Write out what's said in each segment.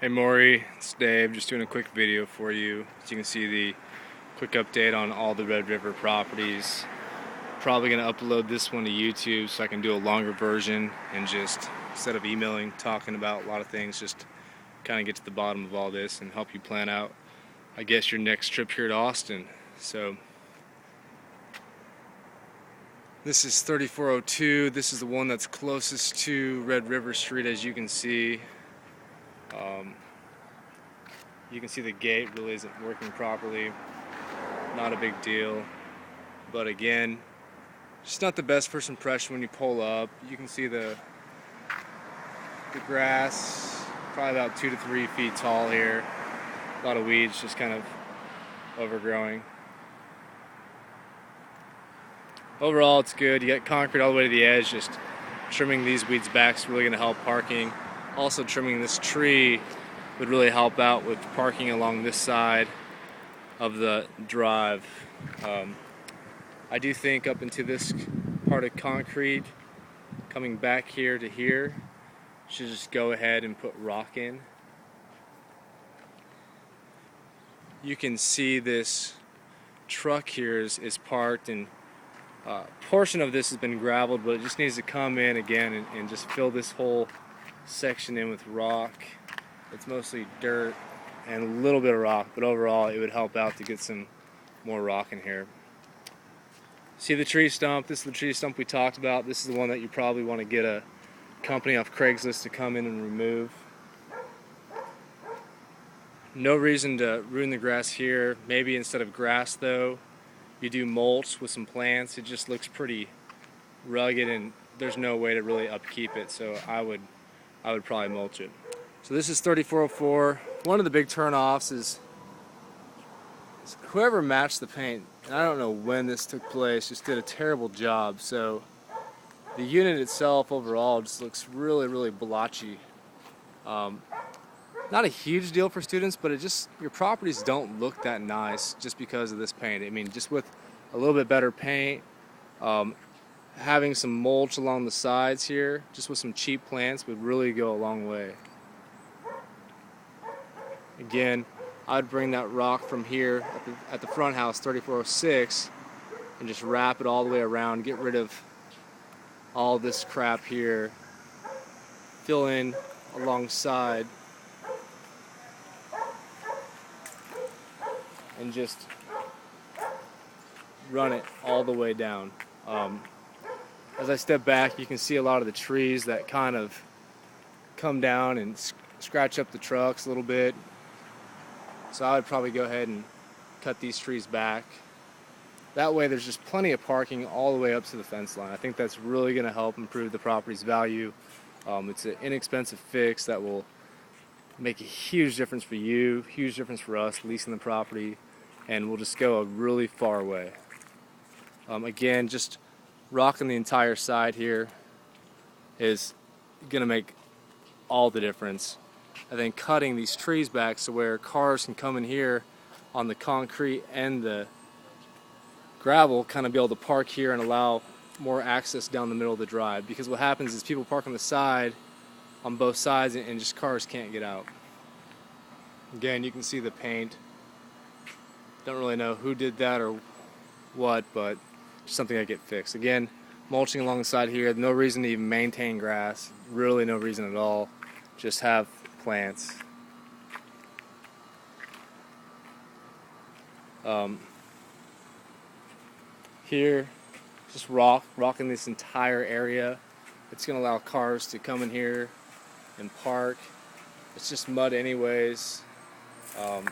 Hey Maury, it's Dave, just doing a quick video for you. As you can see, the quick update on all the Red River properties. Probably going to upload this one to YouTube so I can do a longer version and just, instead of emailing, talking about a lot of things, just kind of get to the bottom of all this and help you plan out, I guess, your next trip here to Austin. So, this is 3402. This is the one that's closest to Red River Street, as you can see. You can see the gate really isn't working properly. Not a big deal. But again, just not the best first impression when you pull up. You can see the grass, probably about 2 to 3 feet tall here. A lot of weeds just kind of overgrowing. Overall, it's good. You got concrete all the way to the edge. Just trimming these weeds back is really going to help parking. Also, trimming this tree would really help out with parking along this side of the drive. I do think up into this part of concrete, coming back here to here, should just go ahead and put rock in. You can see this truck here is parked, and a portion of this has been gravelled, but it just needs to come in again and just fill this whole section in with rock. It's mostly dirt and a little bit of rock, but overall it would help out to get some more rock in here. See the tree stump? This is the tree stump we talked about. This is the one that you probably want to get a company off Craigslist to come in and remove. No reason to ruin the grass here. Maybe instead of grass though, you do mulch with some plants. It just looks pretty rugged and there's no way to really upkeep it, so I would probably mulch it. So this is 3404. One of the big turnoffs is whoever matched the paint, and I don't know when this took place, just did a terrible job. So the unit itself overall just looks really, really blotchy. Not a huge deal for students, but your properties don't look that nice just because of this paint. I mean, just with a little bit better paint, having some mulch along the sides here, just with some cheap plants, would really go a long way. Again, I'd bring that rock from here at the front house, 3406, and just wrap it all the way around, get rid of all this crap here, fill in alongside, and just run it all the way down. As I step back, you can see a lot of the trees that kind of come down and scratch up the trucks a little bit. So I would probably go ahead and cut these trees back. That way there's just plenty of parking all the way up to the fence line. I think that's really going to help improve the property's value. It's an inexpensive fix that will make a huge difference for you, huge difference for us leasing the property, and will just go a really far way. Again, just rocking the entire side here is going to make all the difference. And then cutting these trees back so where cars can come in here on the concrete and the gravel, kind of be able to park here and allow more access down the middle of the drive. Because what happens is people park on the side, on both sides, and just cars can't get out. Again, you can see the paint. Don't really know who did that or what, but just something that get fixed. Again, mulching along the side here, no reason to even maintain grass, really no reason at all. Just have plants. Here, just rocking this entire area. It's going to allow cars to come in here and park. It's just mud anyways. There's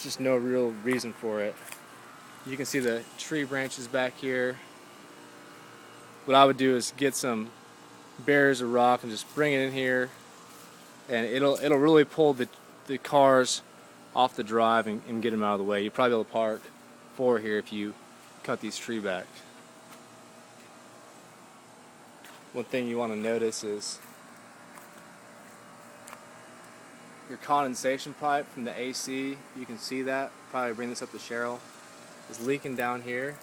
just no real reason for it. You can see the tree branches back here. What I would do is get some barriers of rock and just bring it in here, and it'll really pull the cars off the drive and get them out of the way. You'll probably be able to park 4 here if you cut these trees back. One thing you want to notice is your condensation pipe from the AC. You can see that. Probably bring this up to Cheryl. Is leaking down here,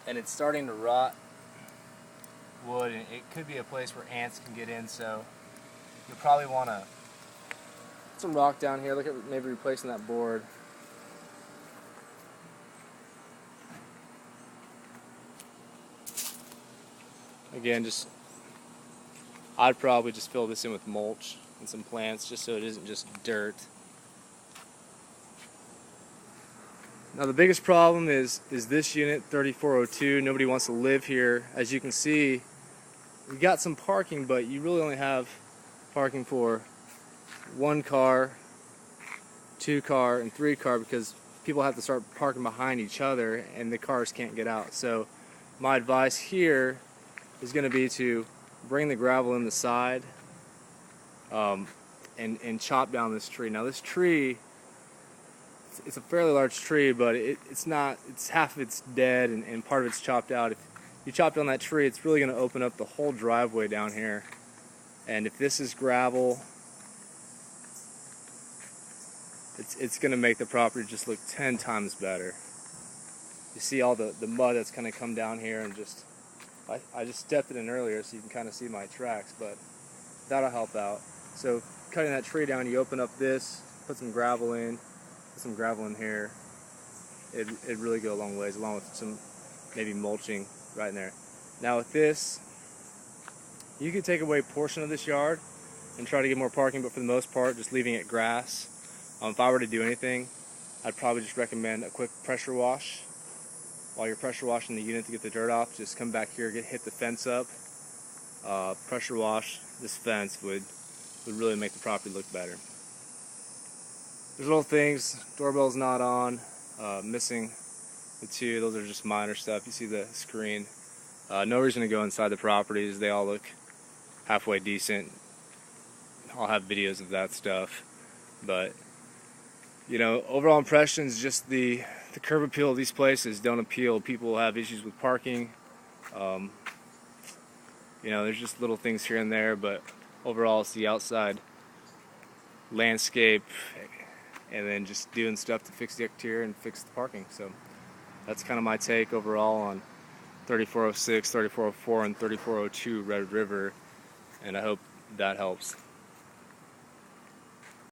and it's starting to rot wood, and it could be a place where ants can get in, so you'll probably want to some rock down here. Look at maybe replacing that board. Again, I'd probably just fill this in with mulch and some plants just so it isn't just dirt. Now the biggest problem is this unit, 3402. Nobody wants to live here. As you can see, we got some parking, but you really only have parking for 1 car, 2 car, and 3 car, because people have to start parking behind each other and the cars can't get out. So my advice here is going to be to bring the gravel in the side and chop down this tree. Now this tree, it's a fairly large tree, but it's half of it's dead and part of it's chopped out. If you chop down that tree, it's really going to open up the whole driveway down here. And if this is gravel, it's going to make the property just look 10 times better. You see all the mud that's kind of come down here, and I just stepped it in earlier so you can kind of see my tracks, but that'll help out. So cutting that tree down, you open up this, put some gravel in, put some gravel in here. It'd really go a long ways, along with some maybe mulching right in there. Now with this, you could take away a portion of this yard and try to get more parking, but for the most part, just leaving it grass. If I were to do anything, I'd probably just recommend a quick pressure wash. While you're pressure washing the unit to get the dirt off, just come back here, hit the fence up, pressure wash this fence would really make the property look better. There's little things, doorbell's not on, missing the 2, those are just minor stuff. You see the screen. No reason to go inside the properties, they all look halfway decent. I'll have videos of that stuff, but you know, overall impressions, just the curb appeal of these places don't appeal. People have issues with parking. You know, there's just little things here and there, but overall it's the outside landscape and then just doing stuff to fix the exterior and fix the parking. So that's kind of my take overall on 3406, 3404, and 3402 Red River, and I hope that helps.